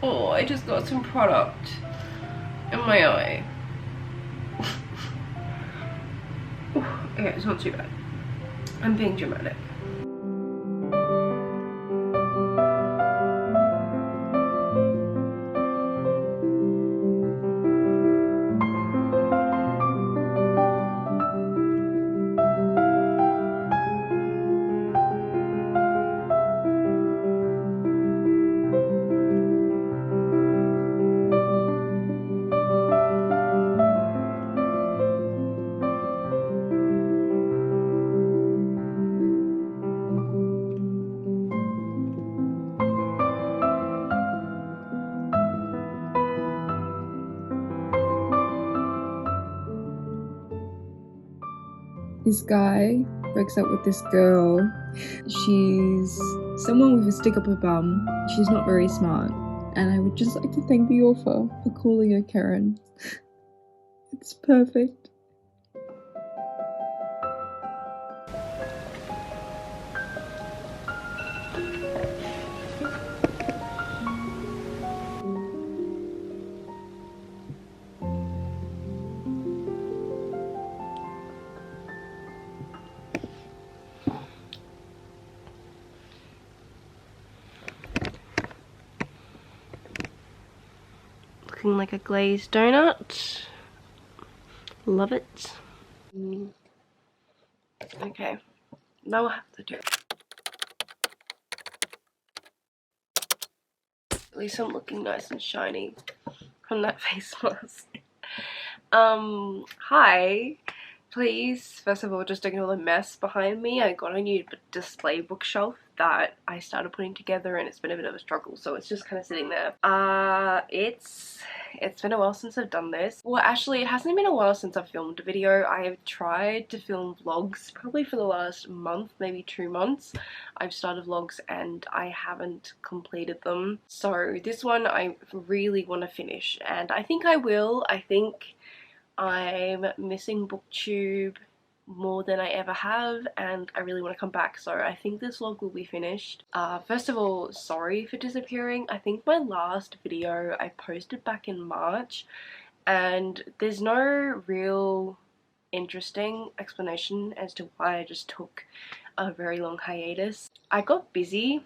Oh, I just got some product in my eye. Okay, it's not too bad. I'm being dramatic. This guy breaks up with this girl. She's someone with a stick up her bum. She's not very smart. And I would just like to thank the author for calling her Karen. It's perfect. Looking like a glazed donut. Love it. Okay, now we'll have to do it. At least I'm looking nice and shiny from that face mask. Hi. Please, first of all, just ignore the mess behind me. I got a new display bookshelf that I started putting together and it's been a bit of a struggle, so it's just kind of sitting there. It's been a while since I've done this. Well, actually, it hasn't been a while since I've filmed a video. I have tried to film vlogs probably for the last month, maybe 2 months. I've started vlogs and I haven't completed them. So this one I really want to finish, and I think I will. I think I'm missing booktube more than I ever have, and I really want to come back, so I think this vlog will be finished. First of all, sorry for disappearing. I think my last video I posted back in March, and there's no real interesting explanation as to why I just took a very long hiatus. I got busy,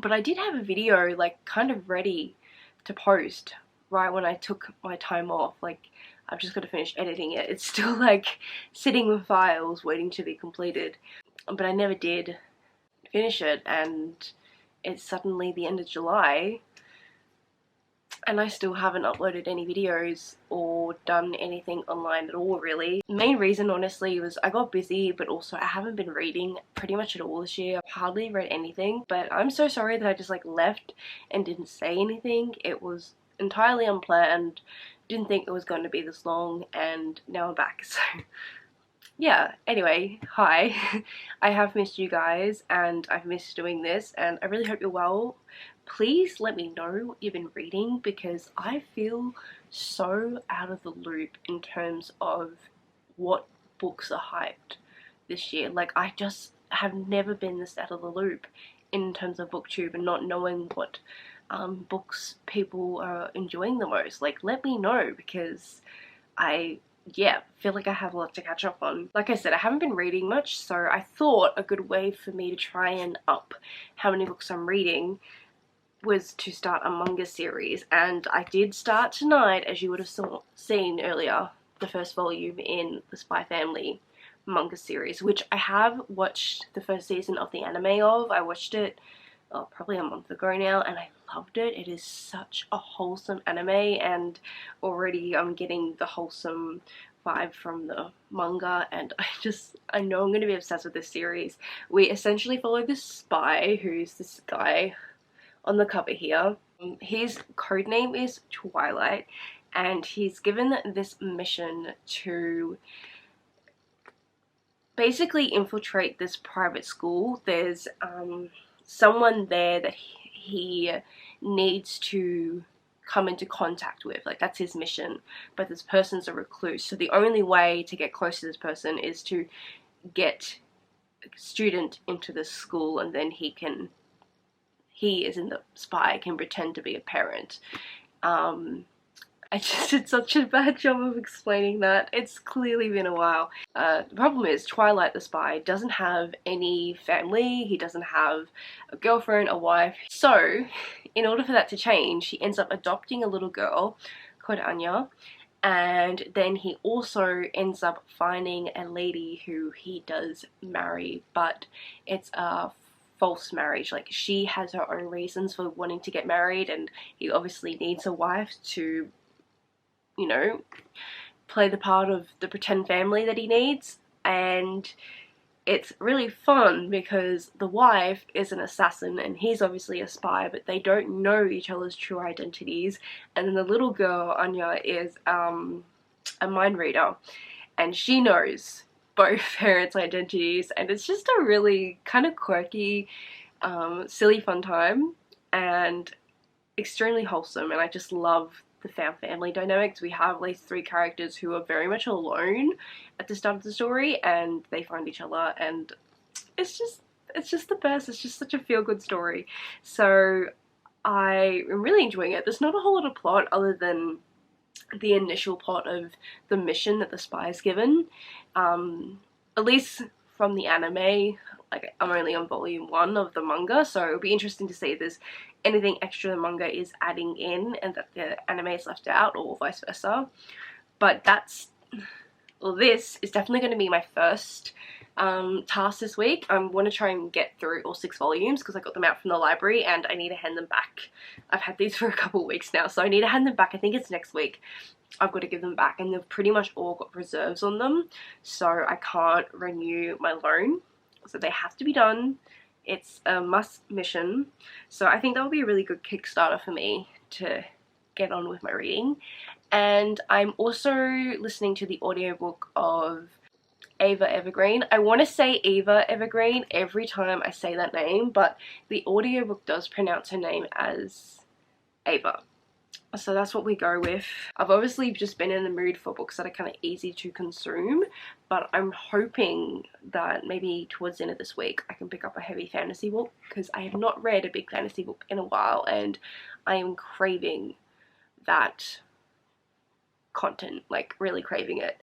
but I did have a video like kind of ready to post right when I took my time off. Like, I've just got to finish editing it. It's still like sitting with files waiting to be completed, but I never did finish it, and it's suddenly the end of July and I still haven't uploaded any videos or done anything online at all, really. The main reason, honestly, was I got busy, but also I haven't been reading pretty much at all this year. I've hardly read anything, but I'm so sorry that I just like left and didn't say anything. It was entirely unplanned. Didn't think it was going to be this long, and now I'm back. So yeah, anyway, hi. I have missed you guys and I've missed doing this, and I really hope you're well. Please let me know what you've been reading, because I feel so out of the loop in terms of what books are hyped this year. Like, I just have never been this out of the loop in terms of booktube and not knowing what books people are enjoying the most. Like, let me know, because I yeah, feel like I have a lot to catch up on. Like I said, I haven't been reading much, so I thought a good way for me to try and up how many books I'm reading was to start a manga series, and I did start tonight, as you would have seen earlier, the first volume in the Spy Family manga series, which I have watched the first season of the anime of. I watched it probably a month ago now, and I loved it. It is such a wholesome anime, and already I'm getting the wholesome vibe from the manga, and I know I'm going to be obsessed with this series. We essentially follow this spy, who's this guy on the cover here. His code name is Twilight, and he's given this mission to basically infiltrate this private school. There's someone there that he needs to come into contact with, like that's his mission, but this person's a recluse, so the only way to get close to this person is to get a student into the school, and then he, as in the spy, can pretend to be a parent. I just did such a bad job of explaining that. It's clearly been a while. The problem is Twilight the spy doesn't have any family. He doesn't have a girlfriend, a wife. So in order for that to change, he ends up adopting a little girl called Anya, and then he also ends up finding a lady who he does marry, but it's a false marriage. Like, she has her own reasons for wanting to get married, and he obviously needs a wife to, you know, play the part of the pretend family that he needs. And it's really fun because the wife is an assassin and he's obviously a spy, but they don't know each other's true identities. And then the little girl, Anya, is a mind reader, and she knows both parents' identities, and it's just a really kind of quirky, silly fun time, and extremely wholesome. And I just love the found family dynamics. We have at least 3 characters who are very much alone at the start of the story, and they find each other, and it's just the best. It's just such a feel-good story. So I am really enjoying it. There's not a whole lot of plot other than the initial plot of the mission that the spy is given. At least from the anime, like, I'm only on volume 1 of the manga, so it'll be interesting to see if there's anything extra the manga is adding in and that the anime is left out, or vice versa. But this is definitely going to be my first task this week. I want to try and get through all 6 volumes because I got them out from the library and I need to hand them back. I've had these for a couple of weeks now, so I need to hand them back. I think it's next week. I've got to give them back, and they've pretty much all got reserves on them, so I can't renew my loan, so they have to be done. It's a must mission, so I think that would be a really good Kickstarter for me to get on with my reading. And I'm also listening to the audiobook of Eva Evergreen. I want to say Eva Evergreen every time I say that name, but the audiobook does pronounce her name as Ava. So that's what we go with. I've obviously just been in the mood for books that are kind of easy to consume, but I'm hoping that maybe towards the end of this week I can pick up a heavy fantasy book, because I have not read a big fantasy book in a while and I am craving that content, like really craving it.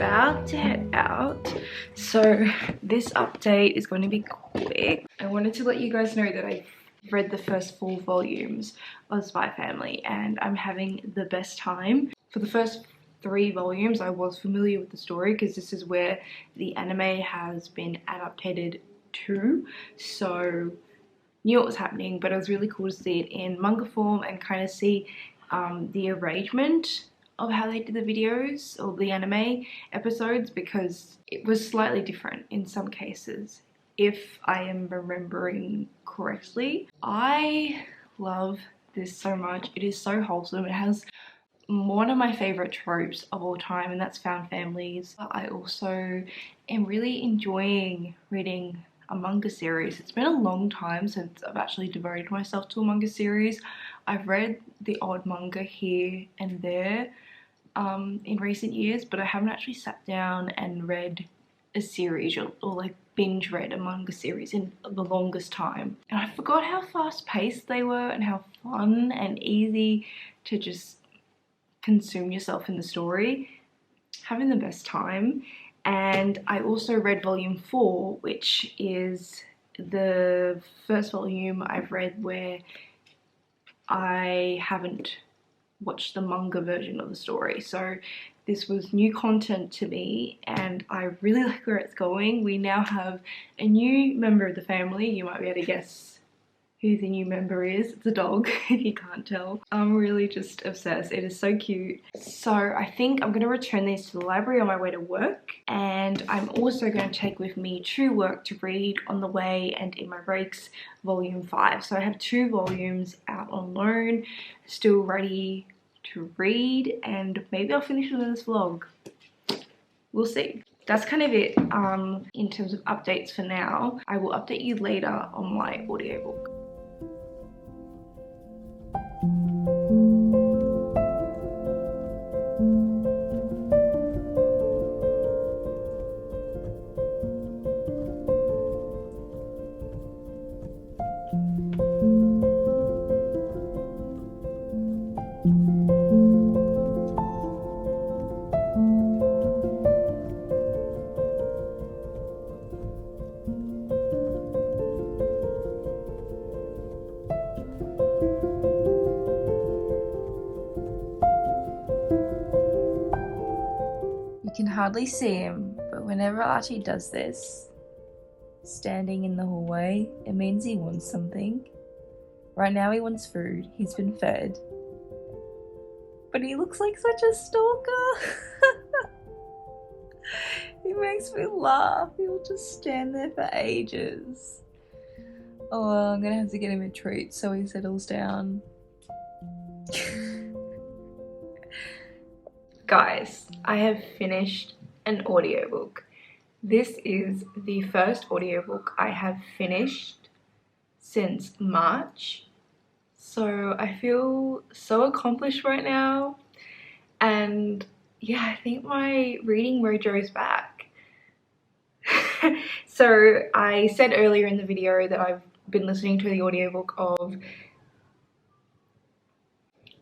about to head out, so this update is going to be quick. I wanted to let you guys know that I read the first 4 volumes of Spy Family and I'm having the best time. For the first 3 volumes I was familiar with the story because this is where the anime has been adapted to, so knew what was happening, but it was really cool to see it in manga form and kind of see the arrangement of how they did the videos or the anime episodes, because it was slightly different in some cases, if I am remembering correctly. I love this so much. It is so wholesome. It has one of my favorite tropes of all time, and that's found families. I also am really enjoying reading a manga series. It's been a long time since I've actually devoted myself to a manga series. I've read the odd manga here and there in recent years, but I haven't actually sat down and read a series or like binge read a manga series in the longest time. And I forgot how fast paced they were and how fun and easy to just consume yourself in the story. Having the best time. And I also read volume 4, which is the first volume I've read where I haven't watched the manga version of the story. So this was new content to me and I really like where it's going. We now have a new member of the family. You might be able to guess who the new member is. It's a dog, if you can't tell. I'm really just obsessed. It is so cute. So I think I'm going to return these to the library on my way to work, and I'm also going to take with me True Work to read on the way and in my breaks, volume 5. So I have 2 volumes out on loan, still ready to read, and maybe I'll finish with this vlog. We'll see. That's kind of it in terms of updates for now. I will update you later on my audiobook. You can hardly see him, but whenever Archie does this, standing in the hallway, it means he wants something. Right now he wants food, he's been fed. But he looks like such a stalker. He makes me laugh, he'll just stand there for ages. Oh, well, I'm gonna have to get him a treat so he settles down. Guys, I have finished an audiobook. This is the first audiobook I have finished since March. So I feel so accomplished right now. And yeah, I think my reading mojo is back. So I said earlier in the video that I've been listening to the audiobook of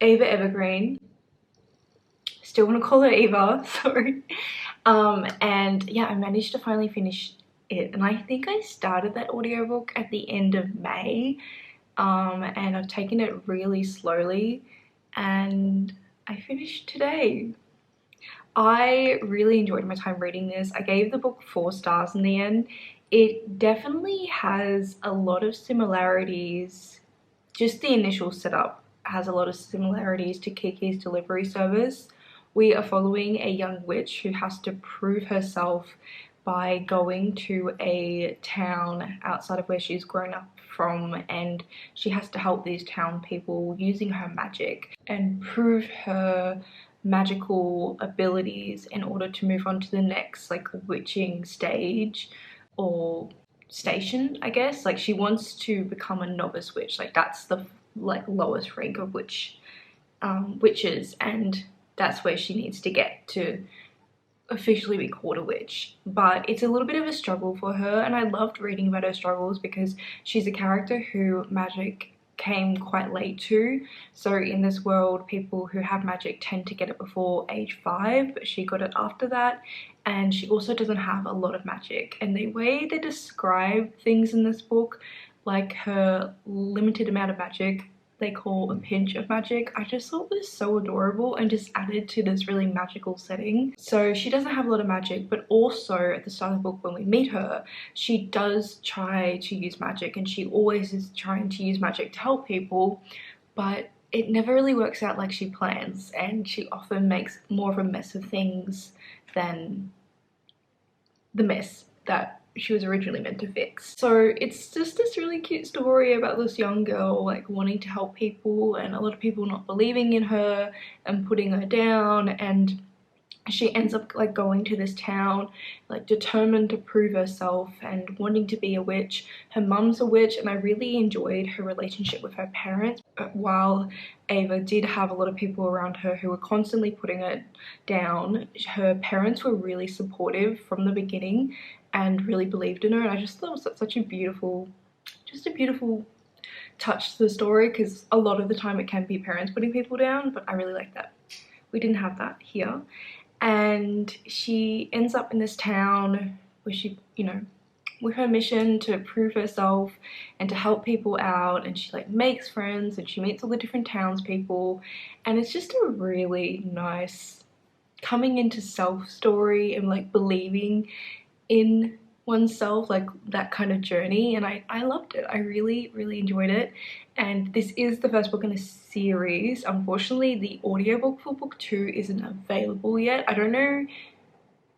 Eva Evergreen. Still want to call her Eva, sorry. And yeah, I managed to finally finish it, and I think I started that audiobook at the end of May, and I've taken it really slowly, and I finished today. I really enjoyed my time reading this. I gave the book 4 stars in the end. It definitely has a lot of similarities. Just the initial setup has a lot of similarities to Kiki's Delivery Service. We are following a young witch who has to prove herself by going to a town outside of where she's grown up from, and she has to help these town people using her magic and prove her magical abilities in order to move on to the next like witching stage or station, I guess. Like, she wants to become a novice witch, like that's the like lowest rank of witches, and that's where she needs to get to officially be called a witch. But it's a little bit of a struggle for her, and I loved reading about her struggles because she's a character who magic came quite late to. So in this world, people who have magic tend to get it before age 5, but she got it after that. And she also doesn't have a lot of magic. And the way they describe things in this book, like her limited amount of magic, they call a pinch of magic, I just thought was so adorable and just added to this really magical setting. So she doesn't have a lot of magic, but also at the start of the book when we meet her, she does try to use magic, and she always is trying to use magic to help people, but it never really works out like she plans, and she often makes more of a mess of things than the mess that she was originally meant to fix. So it's just this really cute story about this young girl like wanting to help people, and a lot of people not believing in her and putting her down, and she ends up like going to this town like determined to prove herself and wanting to be a witch. Her mum's a witch, and I really enjoyed her relationship with her parents. While Ava did have a lot of people around her who were constantly putting her down, her parents were really supportive from the beginning and really believed in her, and I just thought it was such a beautiful, just a beautiful touch to the story, because a lot of the time it can be parents putting people down, but I really like that. We didn't have that here. And she ends up in this town where she, you know, with her mission to prove herself and to help people out, and she like makes friends and she meets all the different townspeople, and it's just a really nice coming into self story and like believing in oneself, like that kind of journey. And I loved it. I really enjoyed it. And this is the first book in a series. Unfortunately, the audiobook for book 2 isn't available yet. I don't know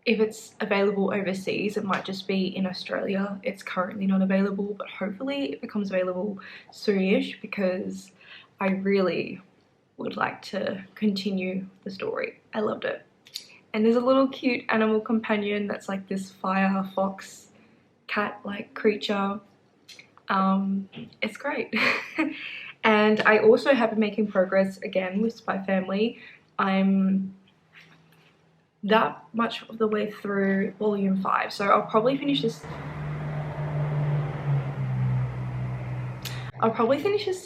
if it's available overseas. It might just be in Australia. It's currently not available, but hopefully it becomes available soonish, because I really would like to continue the story. I loved it. And there's a little cute animal companion that's like this fire fox cat like creature. It's great. And I also have been making progress again with Spy Family. I'm that much of the way through volume 5, so I'll probably finish this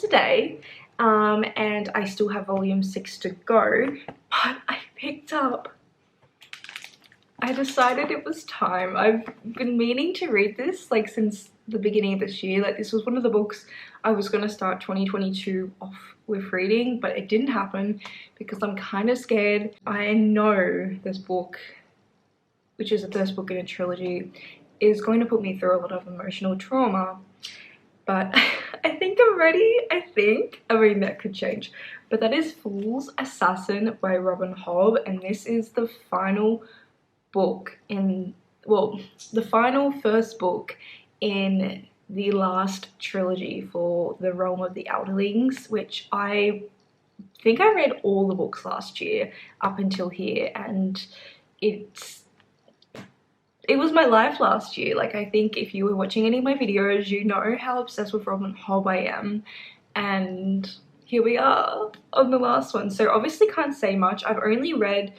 today, and I still have volume 6 to go, but I decided it was time. I've been meaning to read this like since the beginning of this year. Like, this was one of the books I was going to start 2022 off with reading, but it didn't happen because I'm kind of scared. I know this book, which is the first book in a trilogy, is going to put me through a lot of emotional trauma, but I think I'm ready. I mean, that could change, but that is Fool's Assassin by Robin Hobb, and this is the final book in, well, the final first book in the last trilogy for the Realm of the Outerlings, which I think I read all the books last year up until here, and it was my life last year. Like, I think if you were watching any of my videos, you know how obsessed with Robin Hobb I am, and here we are on the last one. So obviously can't say much. I've only read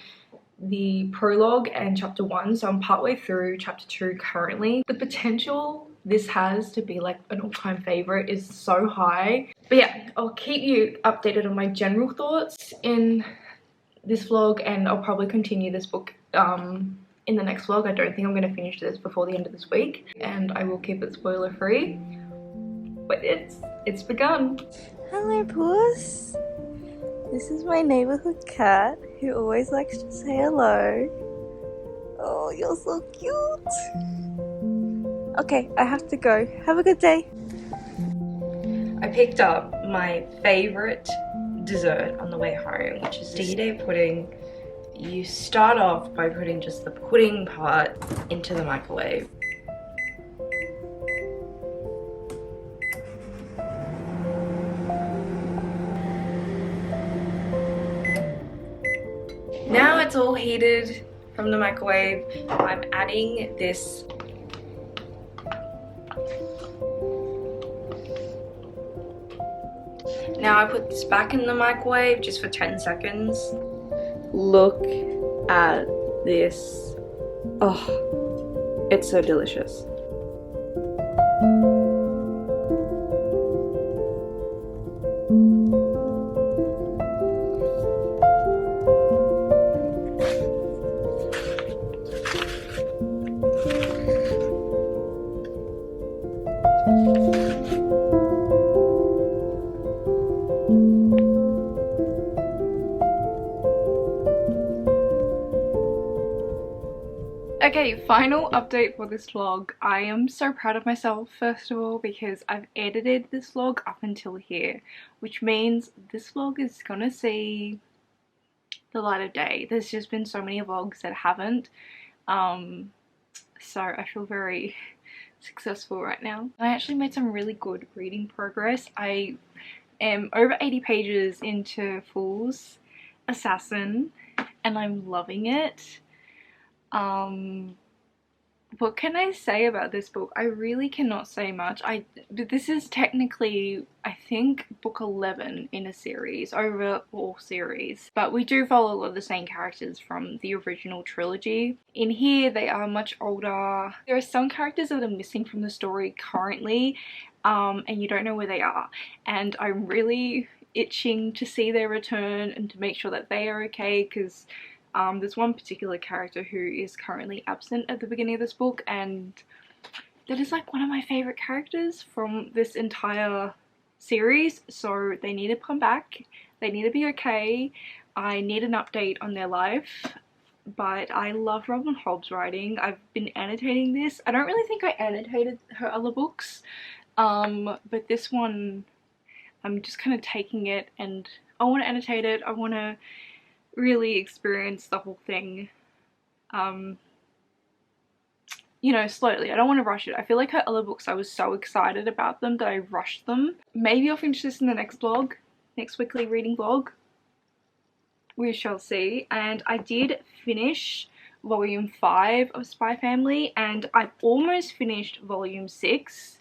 the prologue and chapter 1, so I'm partway through chapter 2 currently. The potential this has to be like an all-time favorite is so high. But yeah, I'll keep you updated on my general thoughts in this vlog, and I'll probably continue this book in the next vlog. I don't think I'm going to finish this before the end of this week, and I will keep it spoiler free, but it's begun. Hello, puss. This is my neighborhood cat who always likes to say hello. Oh, you're so cute. Okay, I have to go. Have a good day. I picked up my favorite dessert on the way home, which is D-Day pudding. You start off by putting just the pudding part into the microwave. Now it's all heated from the microwave. I'm adding this Now I put this back in the microwave just for 10 seconds. Look at this. Oh, it's so delicious. Okay, final update for this vlog. I am so proud of myself, first of all, because I've edited this vlog up until here, which means this vlog is gonna see the light of day. There's just been so many vlogs that haven't, so I feel very successful right now. I actually made some really good reading progress. I am over 80 pages into Fool's Assassin and I'm loving it. What can I say about this book? I really cannot say much. This is technically, I think, book 11 in a series, over all series. But we do follow a lot of the same characters from the original trilogy. In here, they are much older. There are some characters that are missing from the story currently, and you don't know where they are. And I'm really itching to see their return and to make sure that they are okay, because there's one particular character who is currently absent at the beginning of this book, and that is like one of my favorite characters from this entire series, so they need to come back, they need to be okay. I need an update on their life, but I love Robin Hobb's writing. I've been annotating this. I don't really think I annotated her other books, but this one I'm just kind of taking it and I want to annotate it. I want to really experience the whole thing, you know, slowly. I don't want to rush it. I feel like her other books, I was so excited about them that I rushed them. Maybe I'll finish this in the next vlog, next weekly reading vlog. We shall see. And I did finish volume 5 of Spy Family, and I've almost finished volume 6.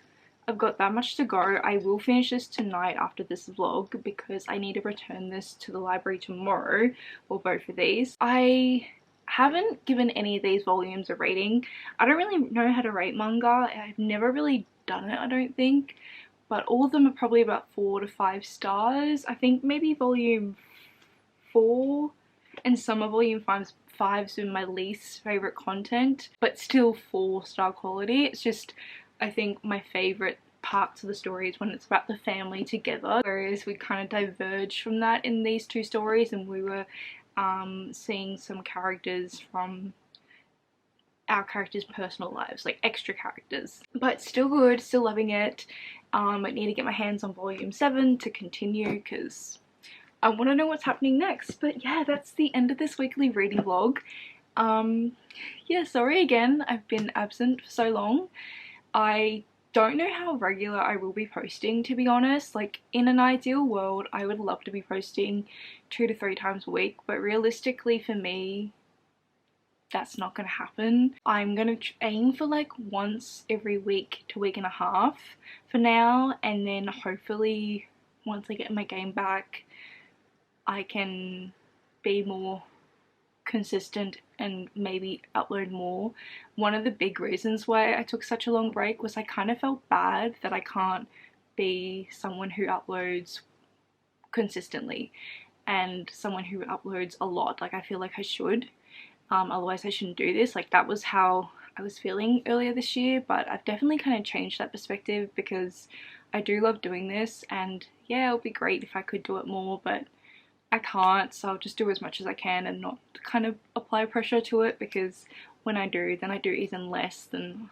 I've got that much to go. I will finish this tonight after this vlog because I need to return this to the library tomorrow, or both of these. I haven't given any of these volumes a rating. I don't really know how to rate manga. I've never really done it, I don't think. But all of them are probably about 4 to 5 stars. I think maybe volume 4 and some of volume 5's been my least favourite content, but still 4-star quality. It's just, I think my favourite parts of the story is when it's about the family together, whereas we kind of diverged from that in these two stories, and we were seeing some characters from our characters' personal lives, like extra characters. But still good, still loving it. I need to get my hands on volume 7 to continue because I want to know what's happening next. But yeah, that's the end of this weekly reading vlog. Yeah, sorry again, I've been absent for so long. I don't know how regular I will be posting, to be honest. Like, in an ideal world, I would love to be posting 2 to 3 times a week, but realistically for me, that's not gonna happen. I'm gonna aim for like once every week to week and a half for now, and then hopefully once I get my game back, I can be more consistent and maybe upload more. One of the big reasons why I took such a long break was I kind of felt bad that I can't be someone who uploads consistently and someone who uploads a lot. Like, I feel like I should, otherwise I shouldn't do this. Like, that was how I was feeling earlier this year, but I've definitely kind of changed that perspective because I do love doing this, and yeah, it would be great if I could do it more, but I can't, so I'll just do as much as I can and not kind of apply pressure to it, because when I do, then I do even less than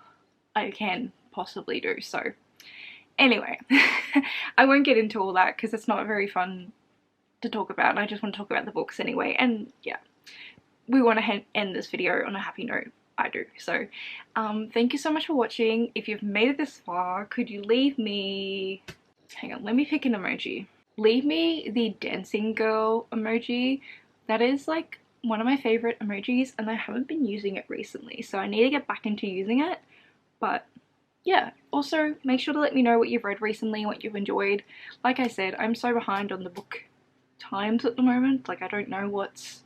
I can possibly do. So anyway, I won't get into all that because it's not very fun to talk about, and I just want to talk about the books anyway. And yeah, we want to end this video on a happy note. I do. So thank you so much for watching. If you've made it this far, could you leave me, hang on, let me pick an emoji. Leave me the dancing girl emoji. That is like one of my favorite emojis, and I haven't been using it recently, so I need to get back into using it. But yeah, also make sure to let me know what you've read recently, what you've enjoyed. Like I said, I'm so behind on the book times at the moment. Like, I don't know what's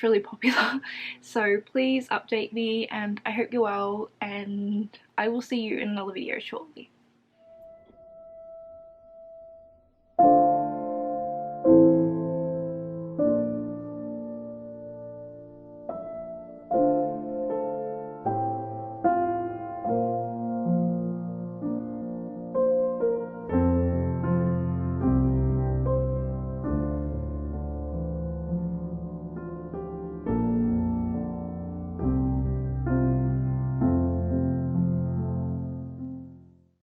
really popular, so please update me, and I hope you're well, and I will see you in another video shortly.